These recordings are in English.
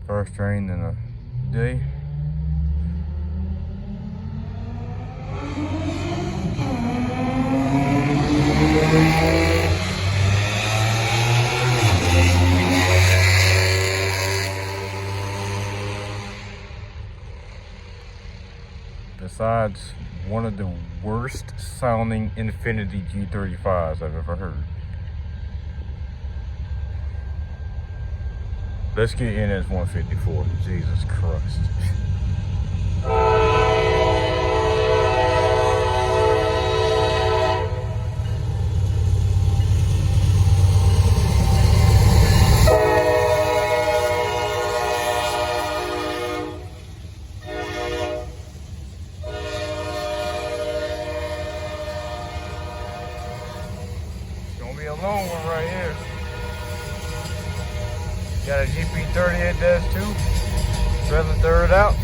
First train in a day. Besides one of the worst sounding Infiniti G35s I've ever heard. Let's get in as 154. Jesus Christ. It's gonna be a long one right here. Got a GP38-2, 7/3 out.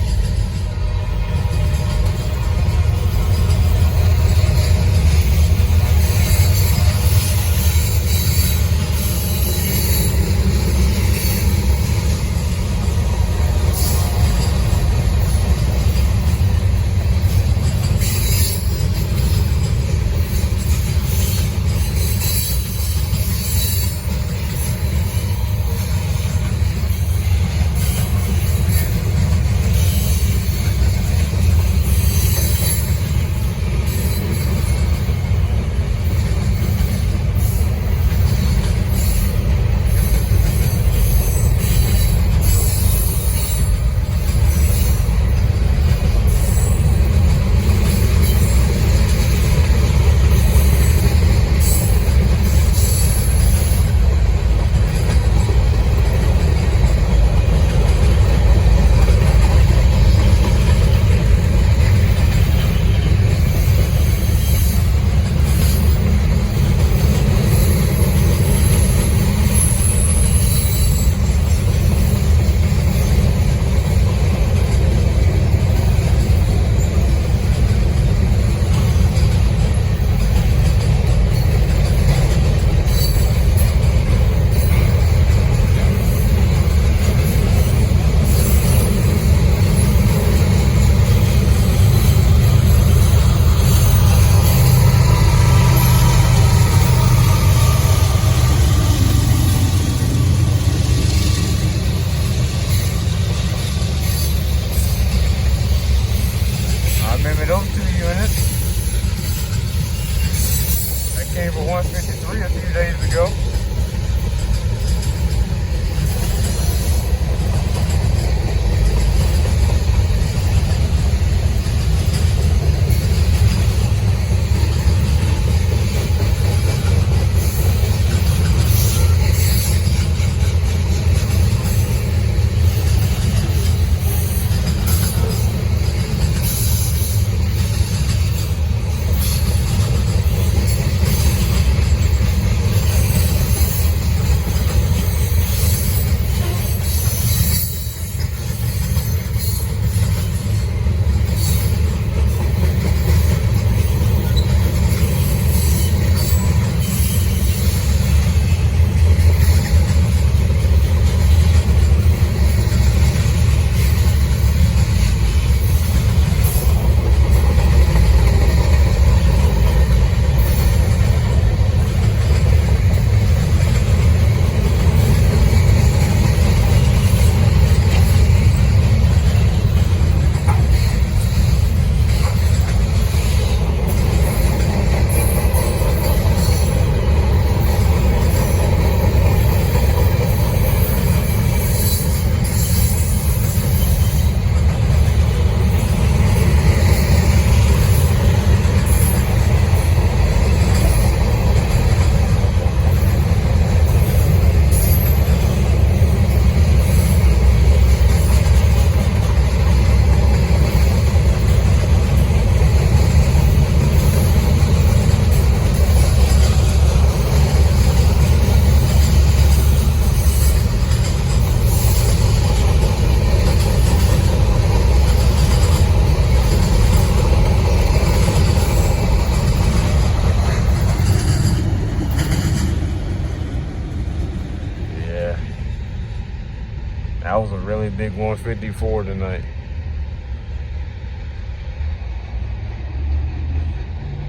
That was a really big 154 tonight.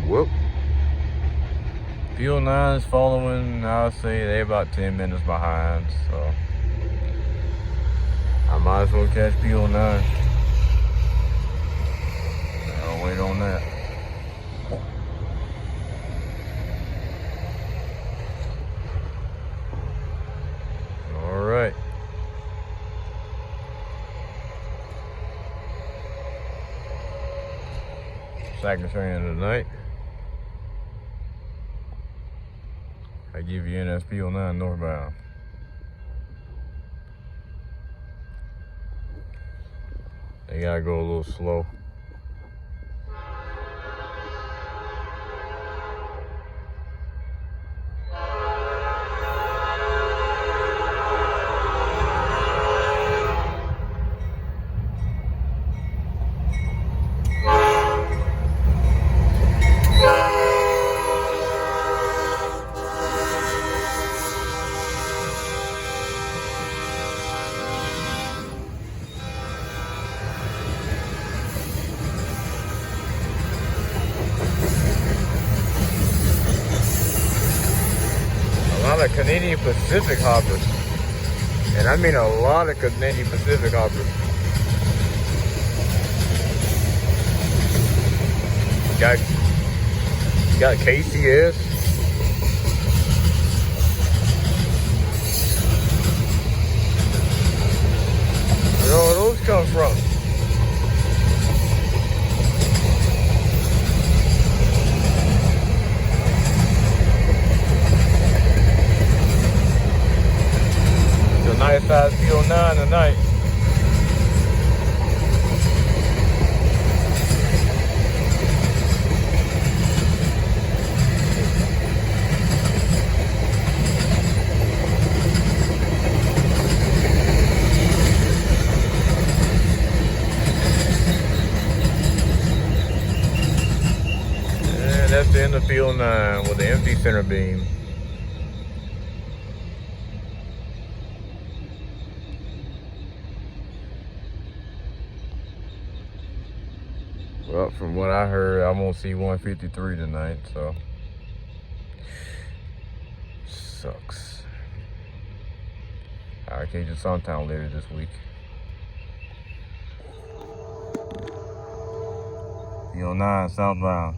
Whoop. Fuel 9 is following. I'll say they're about 10 minutes behind, so I might as well catch Fuel 9. I'll wait on that. All right. Second train of the night. I give you NSP 09 northbound. They gotta go a little slow. Of Canadian Pacific hoppers, and I mean a lot of Canadian Pacific hoppers. Got KCS. Where do those come from? Nice size Fuel 9 tonight. And that's the end of Fuel 9 with the empty center beam. Well, from what I heard, I'm gonna see 153 tonight, so sucks. I'll catch you sometime later this week. Fuel 9 southbound.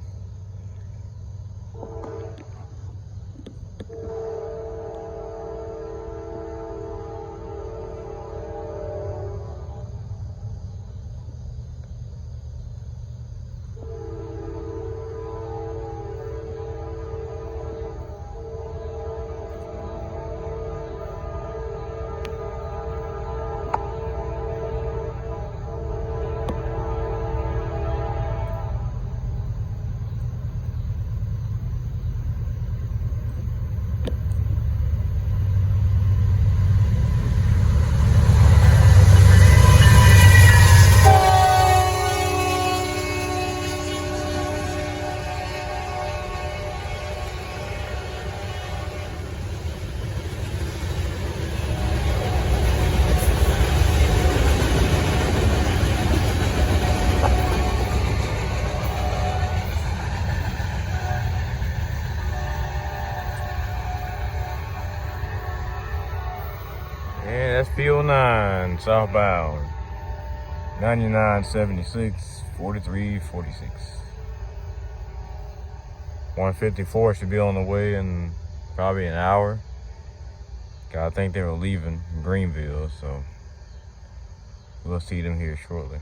And that's Fuel 9 southbound. 9976 4346. 154 should be on the way in probably an hour. I think they were leaving Greenville, so we'll see them here shortly.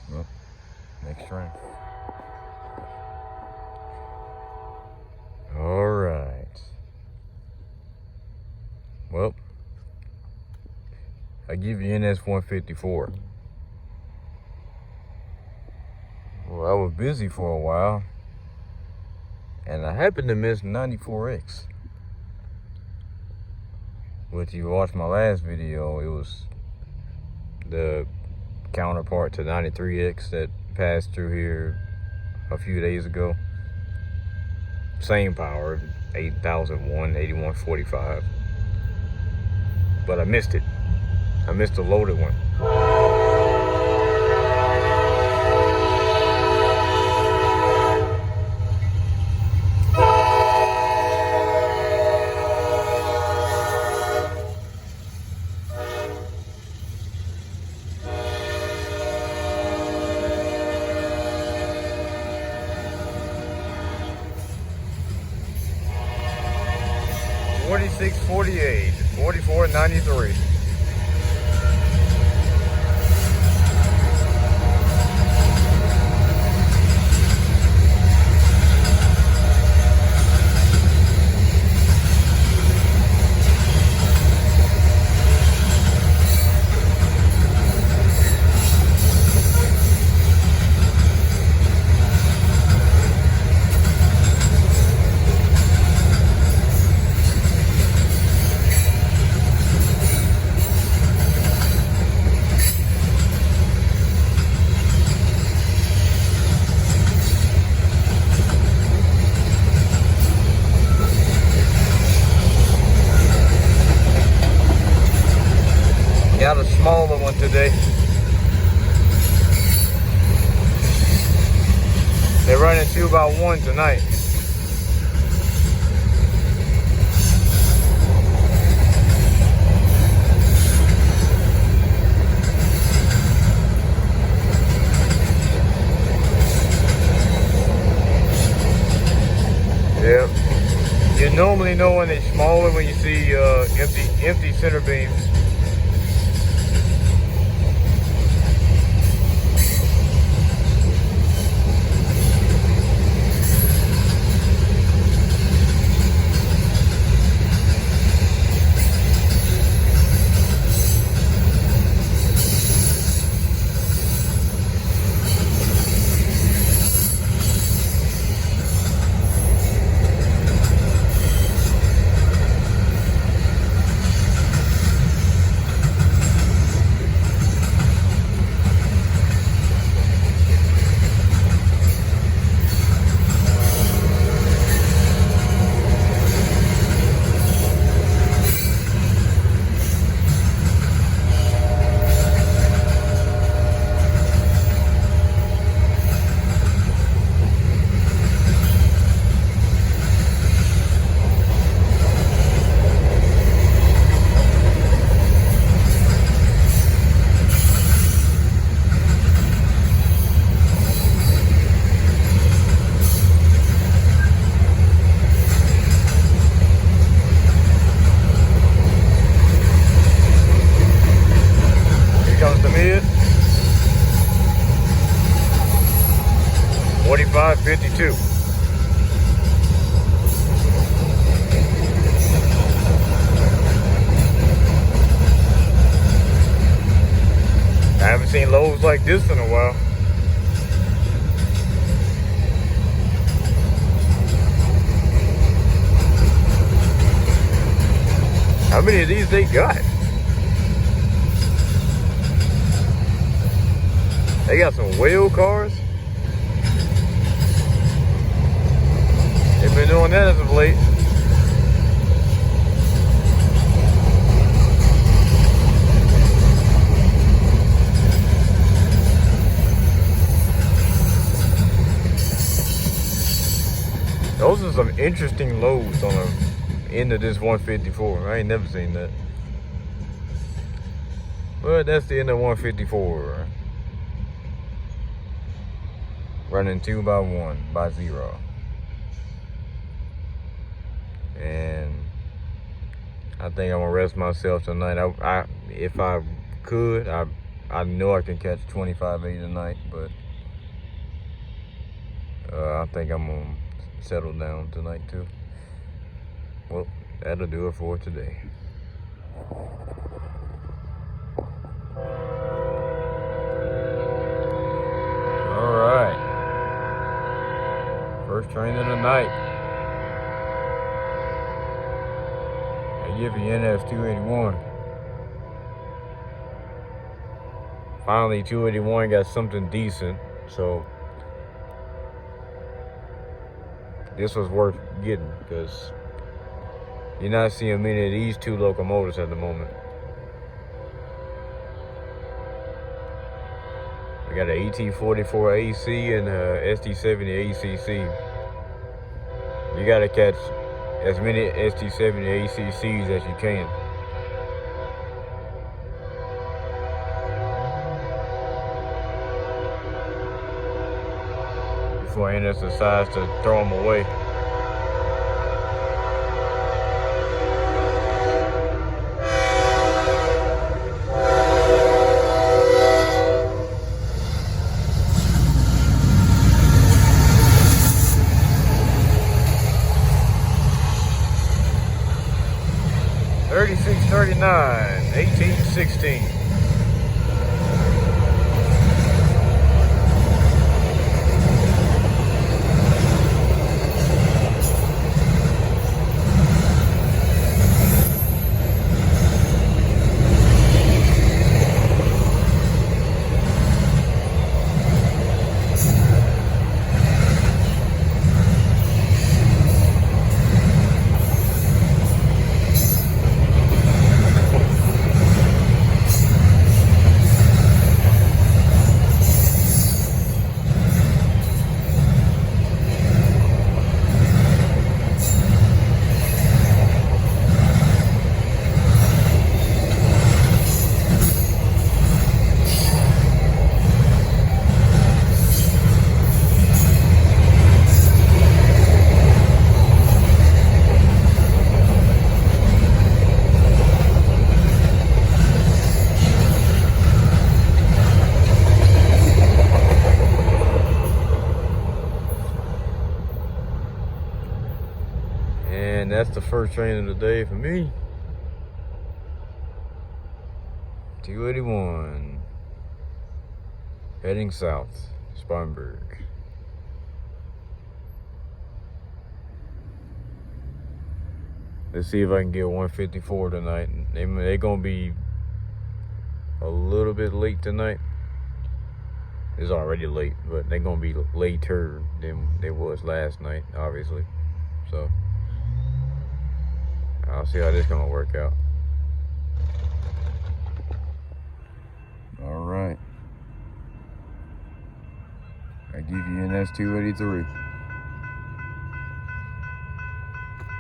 Well, next train. All right. Well, I give you NS 154. Well, I was busy for a while, and I happened to miss 94X. If you watched my last video, it was the counterpart to 93X that passed through here a few days ago. same power, 8,001, 8145. But I missed it. I missed the loaded one. $46.48, $44.93. Got a smaller one today. They're running 2x1 tonight. Yeah. You normally know when they're smaller when you see empty center beams. Mid 45.52. I haven't seen lows like this in a while. How many of these they got? They got some whale cars. They've been doing that as of late. Those are some interesting loads on the end of this 154. I ain't never seen that. But that's the end of 154. Running 2x1 by 0. And I think I'm gonna rest myself tonight. If I could, I know I can catch 25.8 tonight, but I think I'm gonna settle down tonight too. Well, that'll do it for today. All right. First train of the night. I give you NS 281. Finally, 281 got something decent. So this was worth getting because you're not seeing many of these two locomotives at the moment. We got an ET44 AC and a ST70 ACC. You gotta catch as many ST70 ACCs as you can. Before NS decides to throw them away. $36.39, 1816. And that's the first train of the day for me. 281. Heading south, Spartanburg. Let's see if I can get 154 tonight. They're gonna be a little bit late tonight. It's already late, but they're gonna be later than they was last night, obviously. So I'll see how this gonna work out. All right. I give you NS 283.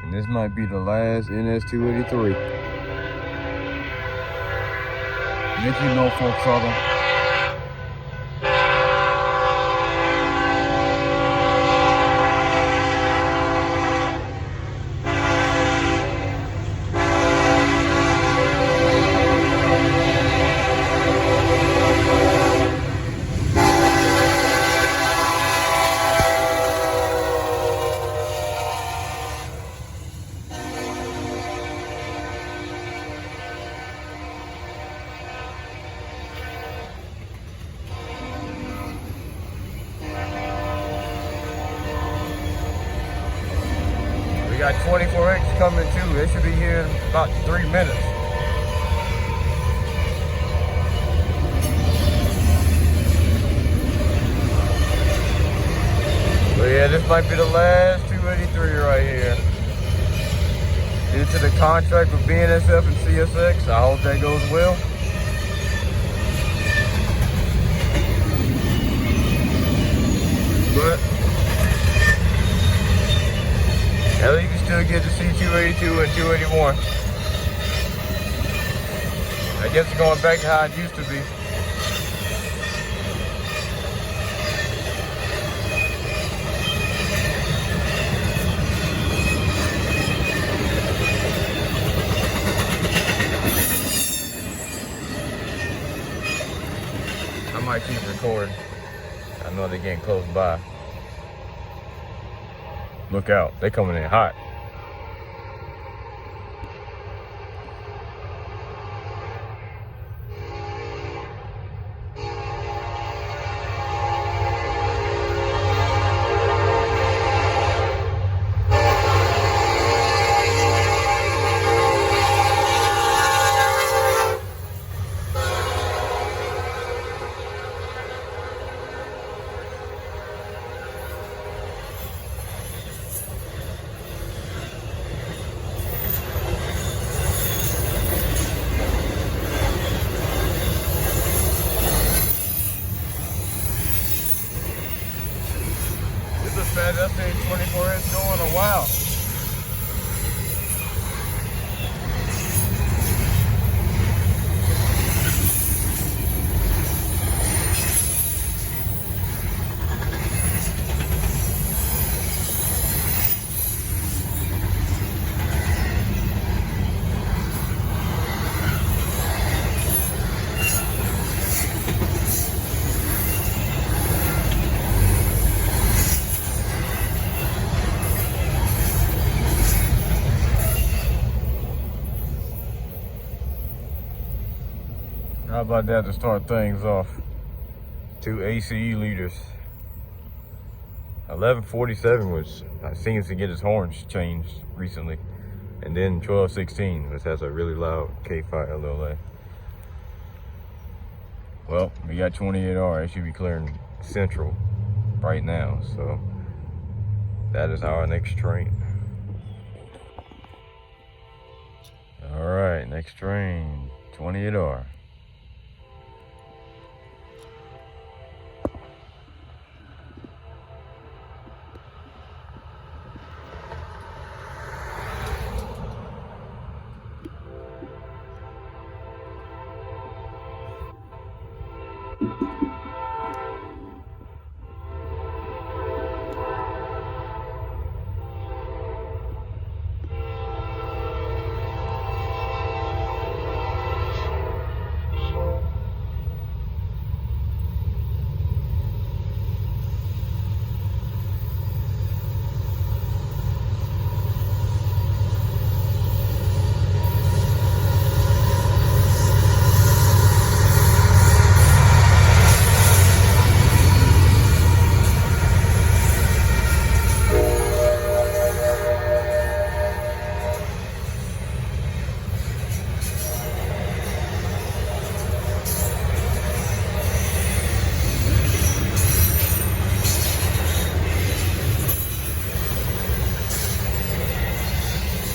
And this might be the last NS 283. Thank you, Norfolk Southern. We got 24X coming too. They should be here in about 3 minutes. So yeah, this might be the last 283 right here. Due to the contract with BNSF and CSX, I hope that goes well. But at least you still get to see 282 and 281. I guess it's going back to how it used to be. I might keep recording. I know they're getting close by. Look out, they coming in hot. How about that to start things off? 2 ACE liters. 1147 was seems to get his horns changed recently, and then 1216, which has a really loud K5 LLA. Well, we got 28R. It should be clearing central right now, so that is our next train. All right, next train, 28R.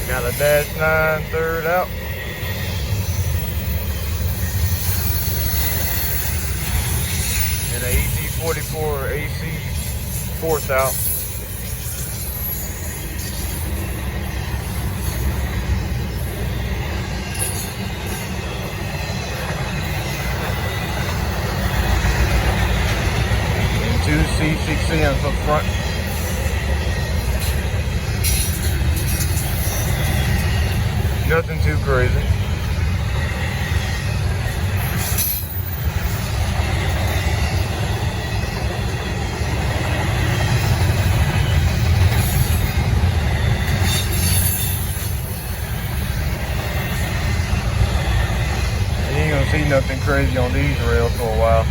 Got a -9 third out. And a ED44 AC fourth out. And 2 C6Ms up front. Nothing too crazy. You ain't gonna see nothing crazy on these rails for a while.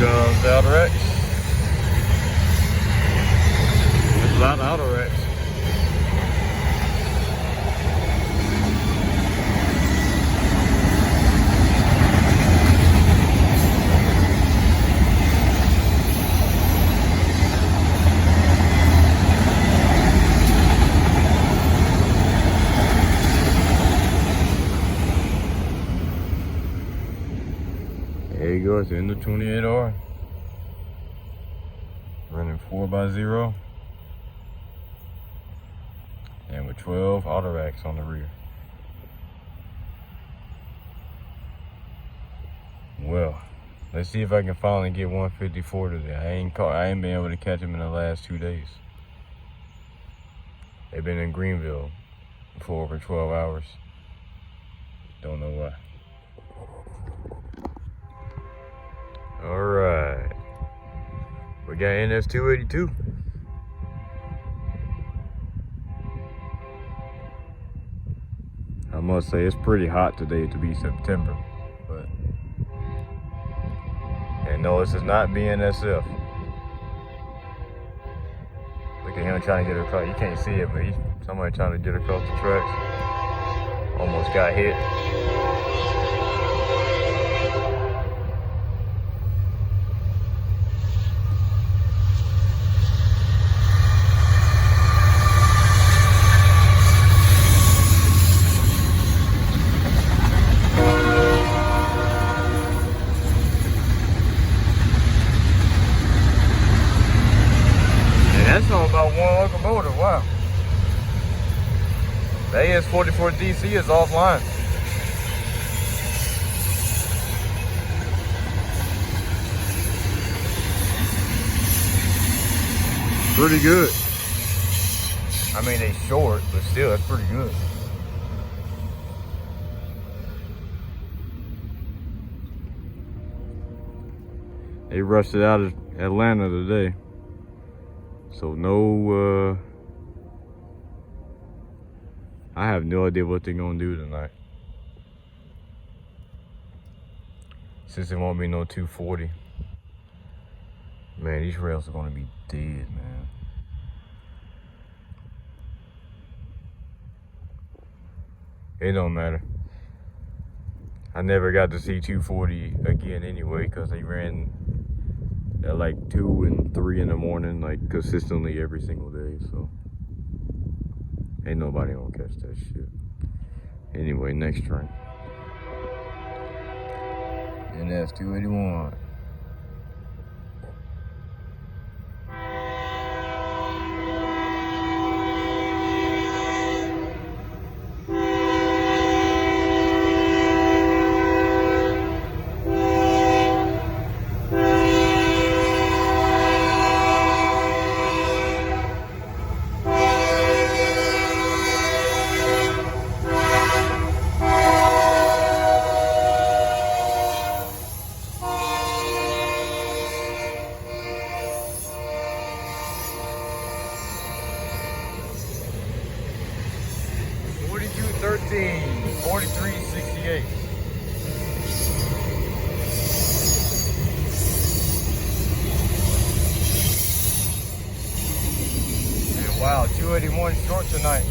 Comes outer X. There's a lot of outer X. There you go, it's in the 28R. Running 4x0. And with 12 auto racks on the rear. Well, let's see if I can finally get 154 today. I ain't been able to catch them in the last 2 days. They've been in Greenville for over 12 hours. Don't know why. All right, we got NS 282. I must say it's pretty hot today to be September, but and no, this is not BNSF. Look at him trying to get across. You can't see it, but somebody trying to get across the tracks. Almost got hit. The AS-44 DC is offline. Pretty good. I mean, they short, but still, that's pretty good. They rushed it out of Atlanta today. So no, I have no idea what they're gonna do tonight. Since it won't be no 240. Man, these rails are gonna be dead, man. It don't matter. I never got to see 240 again anyway, because they ran at like 2 and 3 in the morning, like consistently every single day, so ain't nobody gonna catch that shit. Anyway, next train. And that's 281. $43.68. And wow, 281 short tonight.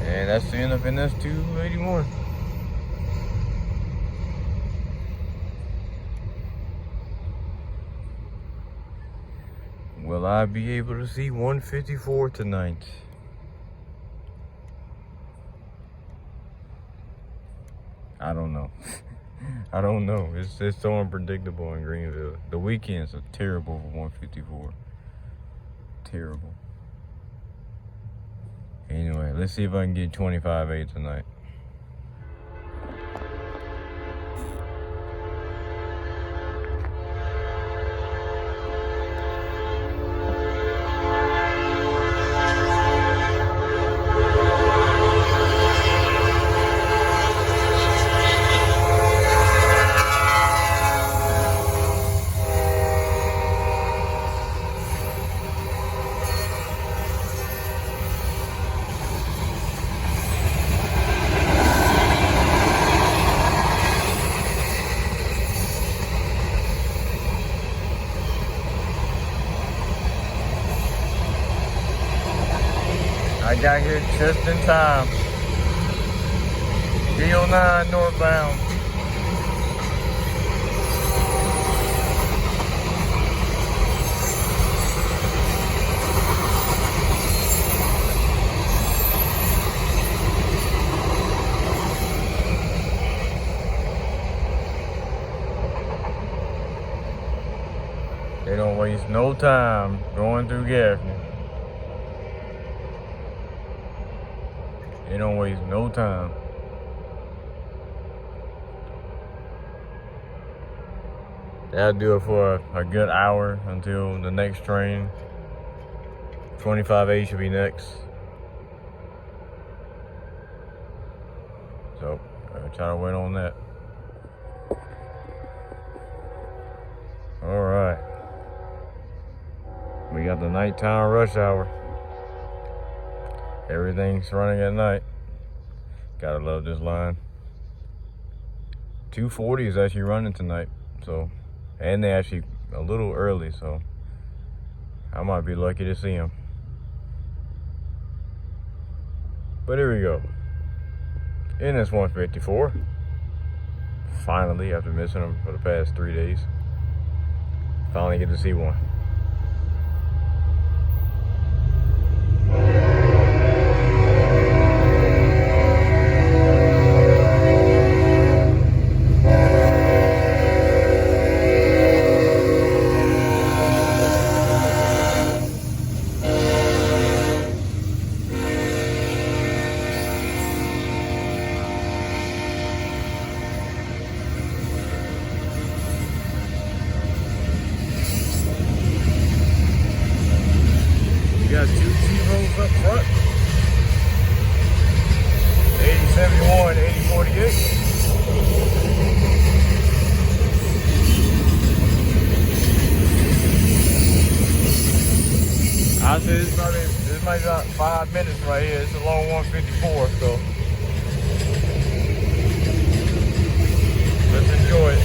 And that's the end of NS 281. Will I be able to see 154 tonight? I don't know. I don't know. It's so unpredictable in Greenville. The weekends are terrible for 154. Terrible. Anyway, let's see if I can get 25.8 tonight. I got here just in time. D09 northbound. They don't waste no time going through Gaffney. They don't waste no time. That'll do it for a good hour until the next train. 25A should be next. So, I'll try to wait on that. Alright. We got the nighttime rush hour. Everything's running at night. Gotta love this line. 240 is actually running tonight, so, and they actually a little early, so I might be lucky to see them. But here we go. NS 154. Finally, after missing them for the past 3 days, finally get to see one. 48. I said this might be about 5 minutes right here. It's a long 154, so let's enjoy it.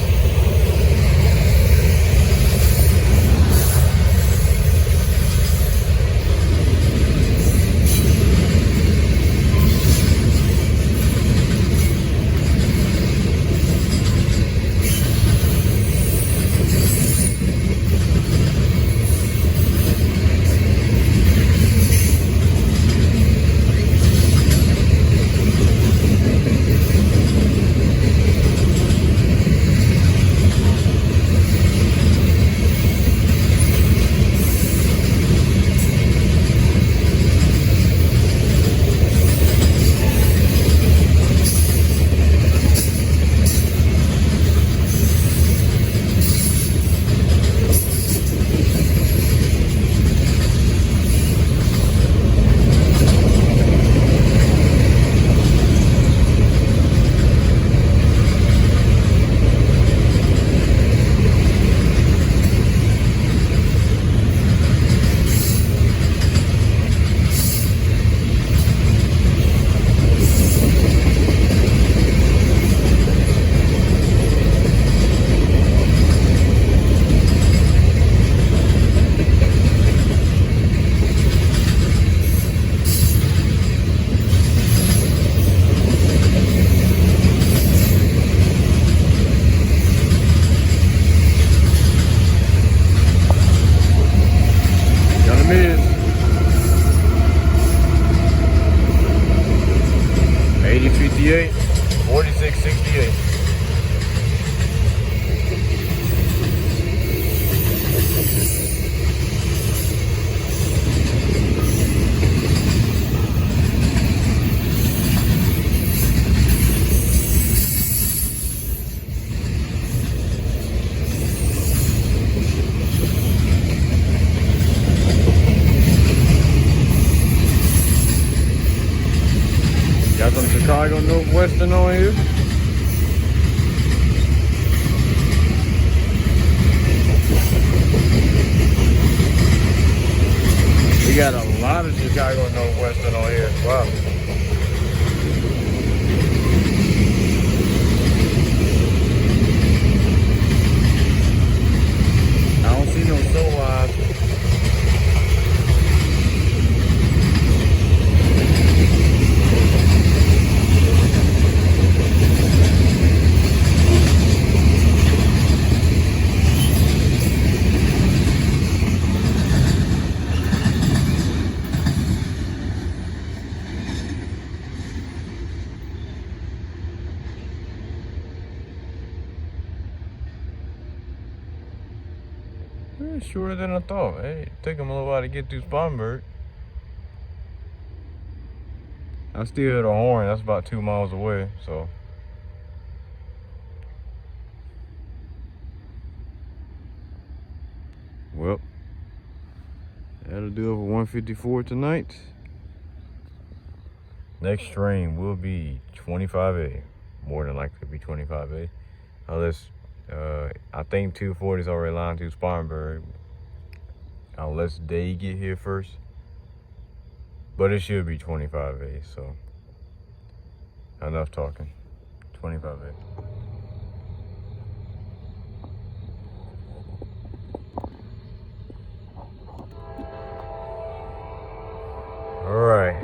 Got some Chicago Northwestern on here. We got a lot of Chicago Northwestern on here. Wow. I don't see no soul lines. Shorter than I thought. Hey, it took him a little while to get through Spartanburg. I still hear the horn. That's about 2 miles away, so. Well, that'll do it for 154 tonight. Next train will be 25A. More than likely to be 25A. Unless, I think 240 is already lined through Spartanburg. Unless they get here first. But it should be 25A, so. Enough talking. 25A. Alright.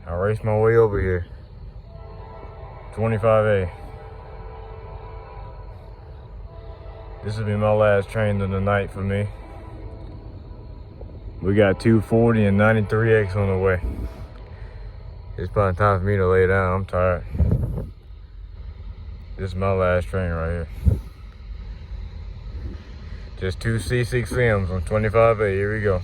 I raced my way over here. 25A. This will be my last train of the night for me. We got 240 and 93X on the way. It's probably time for me to lay down. I'm tired. This is my last train right here. Just 2 C6Ms on 25A. Here we go.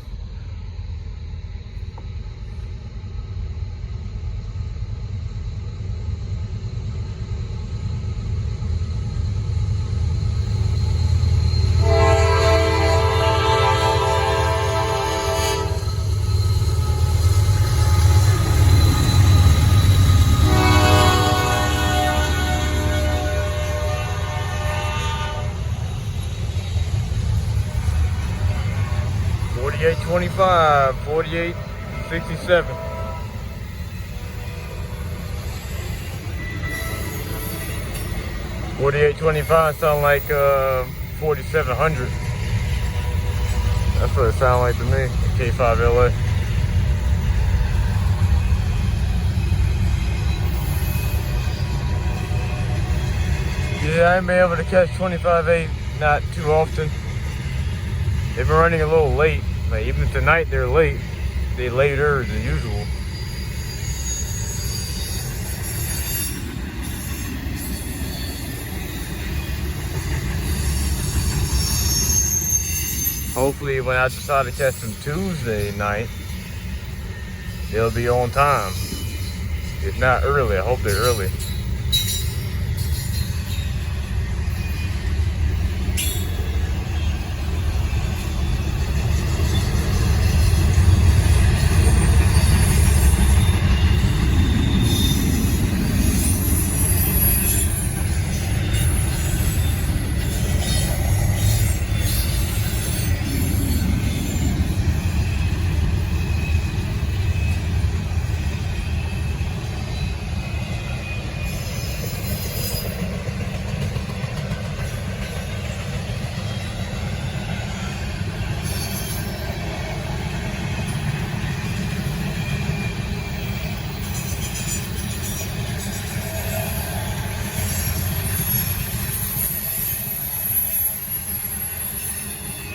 4825, 4867. 4825 sound like 4700. That's what it sounds like to me. K5LA. Yeah, I ain't been able to catch 25.8 not too often. They've been running a little late. Like even tonight they're late. They later than usual. Hopefully when I decide to catch them Tuesday night, they'll be on time. If not early, I hope they're early.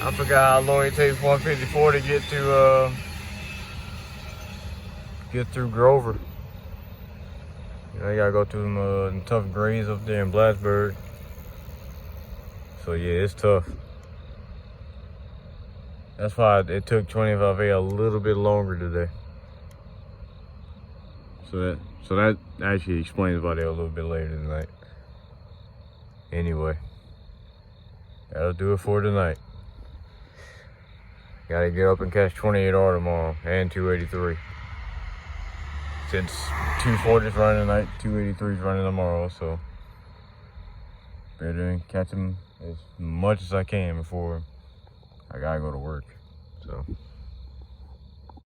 I forgot how long it takes 154 to get through Grover. You know, you gotta go through them tough grades up there in Blattsburg. So yeah, it's tough. That's why it took 25A a little bit longer today. So that actually explains why they're a little bit later tonight. Anyway, that'll do it for tonight. Gotta get up and catch 28R tomorrow and 283. Since 240's running tonight, 283's running tomorrow, so better catch them as much as I can before I gotta go to work. So.